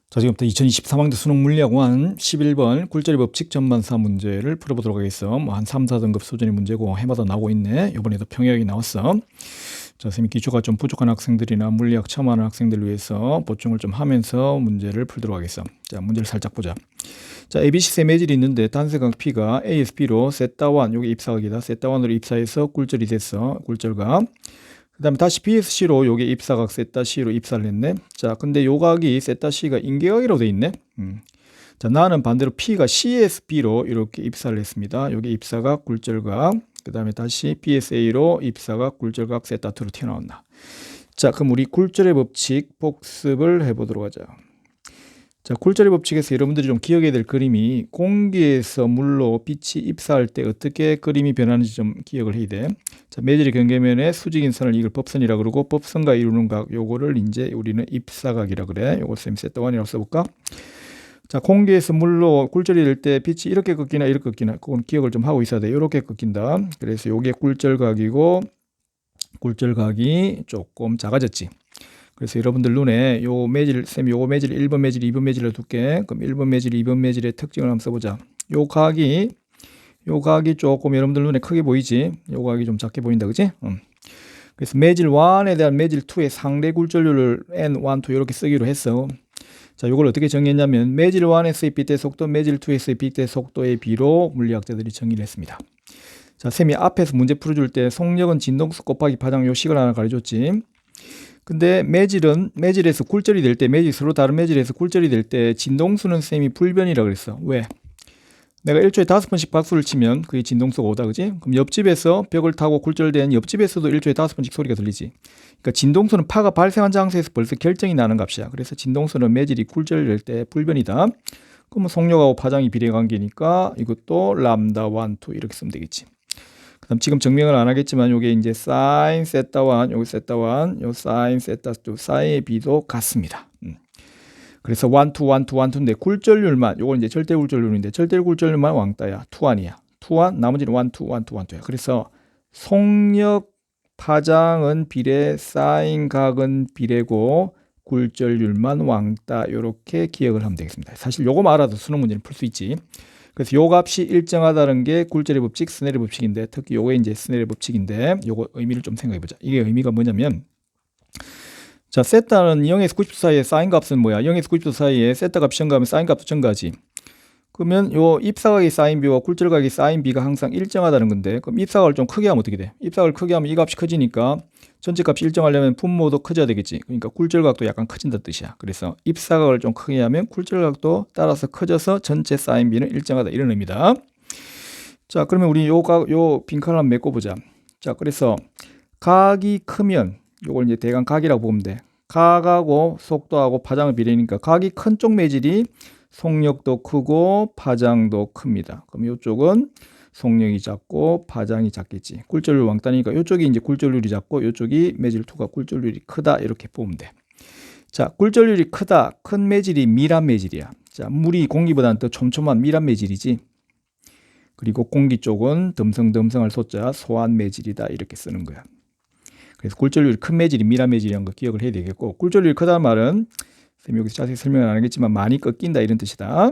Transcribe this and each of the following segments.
자, 지금부터 2023학년 수능 물리학원 11번 굴절의 법칙 전반사 문제를 풀어보도록 하겠어. 한 3, 4등급 수준의 문제고 해마다 나오고 있네. 이번에도 평행하게 나왔어. 자, 선생님이 기초가 좀 부족한 학생들이나 물리학 처음 하는 학생들을 위해서 보충을 좀 하면서 문제를 풀도록 하겠어. 자, 문제를 살짝 보자. 자, ABC 세 매질이 있는데 단색각 P가 AS B로 세타1, 여기 입사각이다. 세타1으로 입사해서 굴절이 됐어. 굴절각. 그 다음에 다시 BSC로 요게 입사각 세타 C로 입사를 했네. 자, 근데 요 각이 세타 C가 인계각이라고 돼 있네. 자, 나는 반대로 P가 CSB로 이렇게 입사를 했습니다. 요게 입사각 굴절각. 그 다음에 다시 BSA로 입사각 굴절각 세타 2로 튀어나온다. 자, 그럼 우리 굴절의 법칙 복습을 해보도록 하자. 자, 굴절의 법칙에서 여러분들이 좀 기억해야 될 그림이 공기에서 물로 빛이 입사할 때 어떻게 그림이 변하는지 좀 기억을 해야 돼. 자, 매질의 경계면에 수직인 선을 이걸 법선이라 그러고 법선과 이루는 각 요거를 이제 우리는 입사각이라 그래. 요걸 쌤 세타1이라고 써볼까? 자, 공기에서 물로 굴절이 될 때 빛이 이렇게 꺾이나 이렇게 꺾이나 그건 기억을 좀 하고 있어야 돼. 이렇게 꺾인다. 그래서 요게 굴절각이고 굴절각이 조금 작아졌지. 그래서 여러분들 눈에 요 매질, 쌤이 요거 매질 1번 매질, 2번 매질을 둘게. 그럼 1번 매질, 2번 매질의 특징을 한번 써보자. 요 각이 조금 여러분들 눈에 크게 보이지? 요 각이 좀 작게 보인다, 그지? 그래서 매질 1에 대한 매질 2의 상대 굴절률을 N1, 2 이렇게 쓰기로 했어. 자, 요걸 어떻게 정의했냐면 매질 1에서의 빛의 속도, 매질 2에서의 빛의 속도의 비로 물리학자들이 정의를 했습니다. 자, 쌤이 앞에서 문제 풀어줄 때 속력은 진동수 곱하기 파장 요 식을 하나 가르쳐줬지. 근데 매질에서 굴절이 될 때, 매질 서로 다른 매질에서 굴절이 될 때 진동수는 쌤이 불변이라고 그랬어. 왜? 내가 1초에 5번씩 박수를 치면 그게 진동수가 오다, 그지? 그럼 옆집에서 벽을 타고 굴절된 옆집에서도 1초에 5번씩 소리가 들리지. 그러니까 진동수는 파가 발생한 장소에서 벌써 결정이 나는 값이야. 그래서 진동수는 매질이 굴절될 때 불변이다. 그러면 속력하고 파장이 비례관계니까 이것도 람다 1, 2 이렇게 쓰면 되겠지. 그다음 지금 증명을 안 하겠지만 요게 이제 사인 세타 1, 요게 세타 1, 요 사인 세타 2, 사인의 비도 같습니다. 그래서 1, 2, 1, 2, 1, 2인데 굴절률만 요건 이제 절대 굴절률인데 절대 굴절률만 왕따야. 2, 1이야. 2, 1, 나머지는 1, 2, 1, 2, 1, 2야. 그래서 속력 파장은 비례, 사인 각은 비례고 굴절률만 왕따 요렇게 기억을 하면 되겠습니다. 사실 요거만 알아도 수능 문제는 풀 수 있지. 그래서 요 값이 일정하다는 게 굴절의 법칙, 스넬의 법칙인데 특히 요게 이제 스넬의 법칙인데 요거 의미를 좀 생각해 보자. 이게 의미가 뭐냐면 자, 세타는 0에서 90도 사이에 사인 값은 뭐야? 0에서 90도 사이에 세타 값이 증가하면 사인 값도 증가하지. 그러면 요 입사각의 사인 B와 굴절각의 사인 B가 항상 일정하다는 건데 그럼 입사각을 좀 크게 하면 어떻게 돼? 입사각을 크게 하면 이 값이 커지니까 전체 값이 일정하려면 분모도 커져야 되겠지. 그러니까 굴절각도 약간 커진다는 뜻이야. 그래서 입사각을 좀 크게 하면 굴절각도 따라서 커져서 전체 사인 B는 일정하다 이런 의미다. 자, 그러면 우리 요 빈칸을 한번 메꿔보자. 자, 그래서 각이 크면 요걸 이제 대강 각이라고 보면 돼. 각하고 속도하고 파장을 비례니까 각이 큰 쪽 매질이 속력도 크고 파장도 큽니다. 그럼 이쪽은 속력이 작고 파장이 작겠지. 굴절률 왕따니까 이쪽이 이제 굴절률이 작고 이쪽이 매질2가 굴절률이 크다 이렇게 보면 돼. 자, 굴절률이 크다. 큰 매질이 밀한 매질이야. 자, 물이 공기보다는 더 촘촘한 밀한 매질이지. 그리고 공기 쪽은 듬성듬성할 소자 소한 매질이다 이렇게 쓰는 거야. 그래서 굴절률이 큰 매질이 밀한 매질이라는 거 기억을 해야 되겠고 굴절률이 크다는 말은 쌤이 여기서 자세히 설명은 안 하겠지만 많이 꺾인다 이런 뜻이다.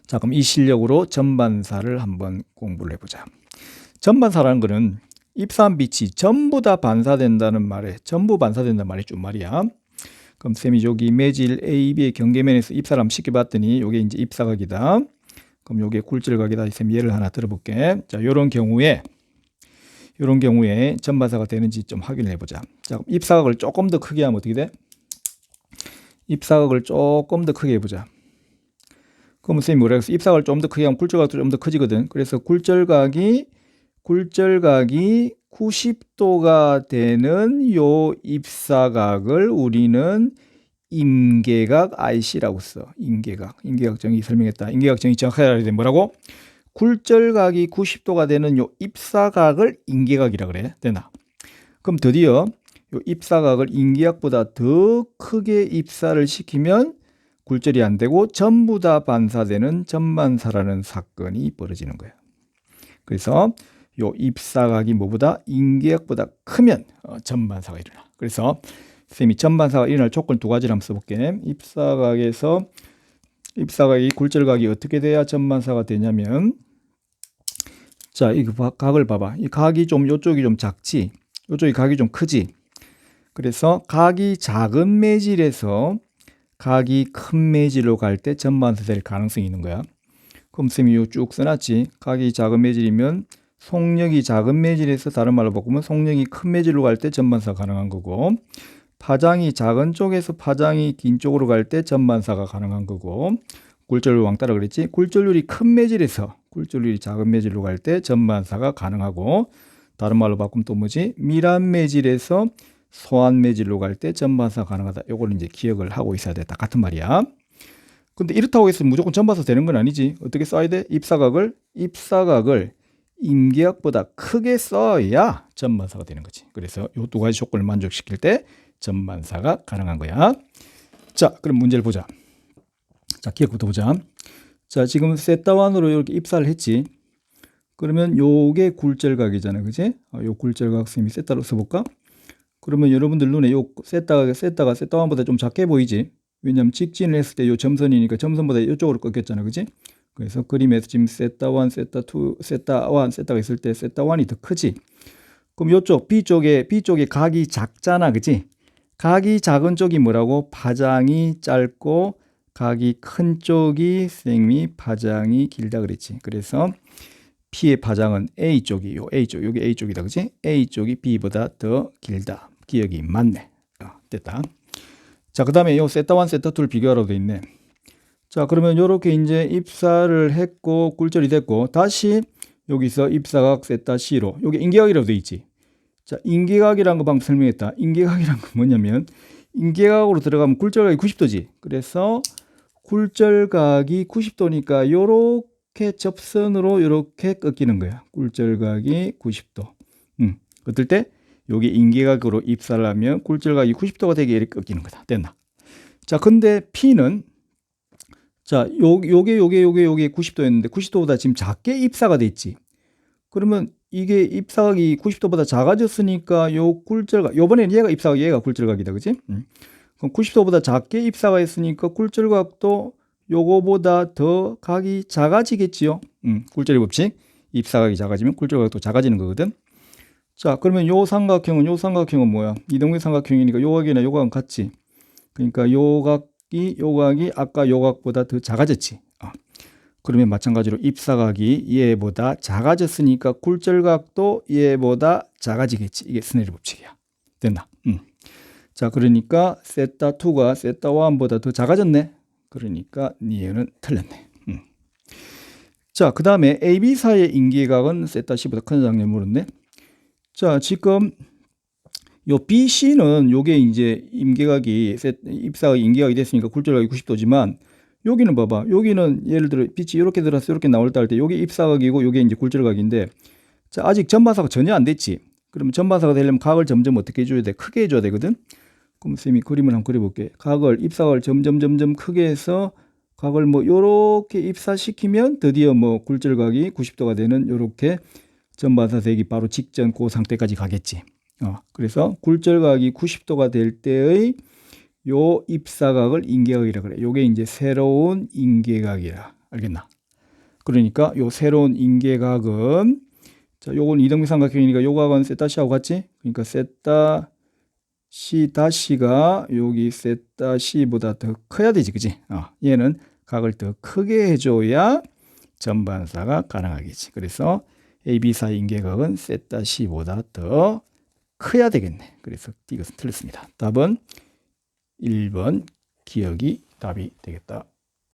자, 그럼 이 실력으로 전반사를 한번 공부를 해보자. 전반사라는 거는 입사한 빛이 전부 다 반사된다는 말에 전부 반사된다는 말이 좀 말이야. 그럼 쌤이 여기 매질 A, B의 경계면에서 입사를 한번 쉽게 봤더니 요게 이제 입사각이다. 그럼 요게 굴절각이다. 쌤 예를 하나 들어볼게. 자, 요런 경우에 전반사가 되는지 좀 확인을 해보자. 자, 그럼 입사각을 조금 더 크게 하면 어떻게 돼? 입사각을 조금 더 크게 해보자. 그럼 선생님이 뭐라 그랬어? 입사각을 좀 더 크게 하면 굴절각도 좀 더 커지거든. 그래서 굴절각이 90도가 되는 요 입사각을 우리는 임계각 IC라고 써. 임계각 정의 설명했다. 임계각 정의 정확하게 알아야 돼. 뭐라고? 굴절각이 90도가 되는 요 입사각을 임계각이라 그래. 되나? 그럼 드디어 요 입사각을 임계각보다 더 크게 입사를 시키면 굴절이 안 되고 전부 다 반사되는 전반사라는 사건이 벌어지는 거예요. 그래서 요 입사각이 뭐보다 임계각보다 크면 전반사가 일어나. 그래서 쌤이 전반사가 일어날 조건 두 가지를 한번 써볼게. 입사각이 굴절각이 어떻게 돼야 전반사가 되냐면, 자, 이 각을 봐봐. 이 각이 좀 요쪽이 좀 작지, 요쪽이 각이 좀 크지. 그래서 각이 작은 매질에서 각이 큰 매질로 갈 때 전반사 될 가능성이 있는 거야. 그럼 쌤이 이거 쭉 써놨지. 각이 작은 매질이면 속력이 작은 매질에서, 다른 말로 바꾸면 속력이 큰 매질로 갈 때 전반사가 가능한 거고, 파장이 작은 쪽에서 파장이 긴 쪽으로 갈 때 전반사가 가능한 거고, 굴절률 왕따라 그랬지. 굴절률이 큰 매질에서 굴절률이 작은 매질로 갈 때 전반사가 가능하고, 다른 말로 바꾸면 또 뭐지? 밀한 매질에서 소한 매질로 갈 때 전반사가 가능하다. 요걸 이제 기억을 하고 있어야 돼. 다 같은 말이야. 근데 이렇다고 해서 무조건 전반사 되는 건 아니지. 어떻게 써야 돼? 입사각을 임계각보다 크게 써야 전반사가 되는 거지. 그래서 요 두 가지 조건을 만족시킬 때 전반사가 가능한 거야. 자, 그럼 문제를 보자. 자, 기억부터 보자. 자, 지금 세타1으로 이렇게 입사를 했지. 그러면 요게 굴절각이잖아. 그지? 요 굴절각 쌤이 세타로 써볼까? 그러면 여러분들 눈에 요 세타가 세타1보다 좀 작게 보이지? 왜냐면 직진을 했을 때 요 점선이니까 점선보다 이쪽으로 꺾였잖아. 그지? 그래서 그림에서 지금 세타1, 세타2, 세타가 있을 때 세타1이 더 크지? 그럼 요쪽 B쪽에 각이 작잖아. 그지? 각이 작은 쪽이 뭐라고? 파장이 짧고, 각이 큰 쪽이 쌤이 파장이 길다 그랬지. 그래서 P의 파장은 A쪽이, 여기 A쪽이다. 그지? A쪽이 B보다 더 길다. 기억이 맞네. 됐다. 자, 그 다음에 요 세타1, 세타2를 비교하라고 돼 있네. 자, 그러면 요렇게 이제 입사를 했고, 굴절이 됐고, 다시 여기서 입사각 세타 C로, 요게 인계각이라고 돼 있지. 자, 인계각이라는 거 방금 설명했다. 인계각이란 건 뭐냐면, 인계각으로 들어가면 굴절각이 90도지. 그래서 굴절각이 90도니까 요렇게 접선으로 요렇게 꺾이는 거야. 굴절각이 90도. 어떨 때? 요게 인계각으로 입사를 하면 굴절각이 90도가 되게 이렇게 꺾이는 거다. 됐나? 자, 근데 P는, 자, 요게 90도였는데 90도보다 지금 작게 입사가 됐지. 그러면 이게 입사각이 90도보다 작아졌으니까 요 굴절각, 요번에는 얘가 입사각, 얘가 굴절각이다. 그지? 그럼 90도보다 작게 입사가 했으니까 굴절각도 요거보다 더 각이 작아지겠지요. 굴절의 법칙. 입사각이 작아지면 굴절각도 작아지는 거거든. 자, 그러면 요 삼각형은 뭐야? 이등변 삼각형이니까 요 각이나 요 각은 같지. 그러니까 요 각이 아까 요 각보다 더 작아졌지. 그러면 마찬가지로 입사각이 얘보다 작아졌으니까 굴절각도 얘보다 작아지겠지. 이게 스네일 법칙이야. 됐나? 자, 그러니까 세타2가 세타1보다 더 작아졌네. 그러니까 얘는 틀렸네. 자, 그 다음에 AB 사이의 인계각은 세타10보다 큰 장면 물었네. 자, 지금 요 BC는 요게 이제 입사각이 인계각이 됐으니까 굴절각이 90도지만, 여기는 봐봐. 여기는 예를 들어 빛이 이렇게 들어서 이렇게 나올 때 할 때 요게 입사각이고 요게 이제 굴절각인데, 자, 아직 전반사가 전혀 안 됐지. 그러면 전반사가 되려면 각을 점점 어떻게 해줘야 돼? 크게 해줘야 되거든. 그럼 쌤이 그림을 한번 그려볼게. 입사각을 점점 크게 해서 각을 뭐 요렇게 입사시키면 드디어 뭐 굴절각이 90도가 되는 요렇게 전반사 되기 바로 직전 그 상태까지 가겠지. 그래서 굴절각이 90도가 될 때의 요 입사각을 인계각이라 그래. 요게 이제 새로운 인계각이라. 알겠나? 그러니까 요 새로운 인계각은, 자, 요건 이등변 삼각형이니까 요 각은 세타 C하고 같지? 그러니까 세타 C 다시가 여기 세타 C보다 더 커야 되지. 그지? 얘는 각을 더 크게 해줘야 전반사가 가능하겠지. 그래서 AB 사이 인계각은 세타 C보다 더 커야 되겠네. 그래서 이것은 틀렸습니다. 답은 1번 기억이 답이 되겠다.